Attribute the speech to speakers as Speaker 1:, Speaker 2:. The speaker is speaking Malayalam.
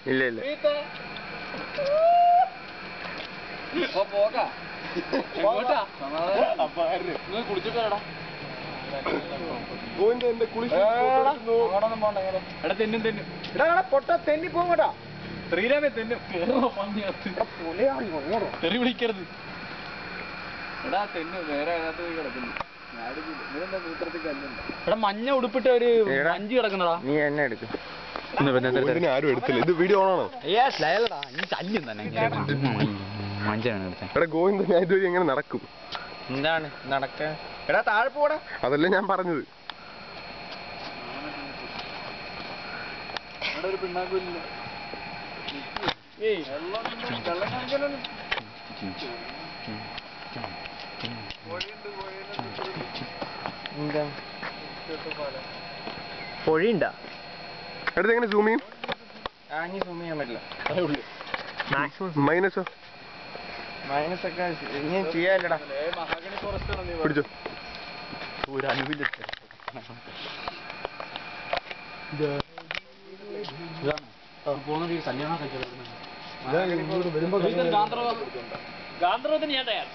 Speaker 1: ഇല്ല ഇല്ല
Speaker 2: കുളിച്ചിട്ടാടാ പൊട്ട തെന്നി പോകട്ടാ ശ്രീരാമേ തെന്നും തെറി വിളിക്കരുത് എടാ തെന്നു വേറെ അതിനകത്ത് പോയി കിടക്കുന്നു എടാ മഞ്ഞ ഉടുപ്പിട്ട ഒരു മഞ്ച് കിടക്കുന്നടാ
Speaker 1: നീ എന്നെ എടുക്കും
Speaker 3: ആരും എടുത്തില്ല ഇത് വീഡിയോ ഓണാണോ
Speaker 2: ശല്യം തന്നെ
Speaker 3: എടാ ഗോവിന്ദൻ ഞാൻ ഇതുവഴി എങ്ങനെ നടക്കും
Speaker 1: എന്താണ് നടക്കാൻ എടാ താഴെ പോടാ
Speaker 3: അതല്ലേ ഞാൻ പറഞ്ഞത്
Speaker 2: ഒരു പിണ്ണാക്കില്ല
Speaker 1: പൊഴിയുണ്ടാ
Speaker 3: എടുത്ത് എങ്ങനെ സൂം ചെയ്യും
Speaker 1: ആഞ്ഞ് സൂം ചെയ്യാൻ പറ്റില്ല
Speaker 3: മൈനസോ
Speaker 1: മൈനസ് ഒക്കെ ഇനി ചെയ്യാല്ലടാ
Speaker 3: പിടിച്ചോ
Speaker 2: ഒരു അനുവില്ല കല്യാണം ഗാന്ധർവത്തിന് ഞാൻ തയ്യാർ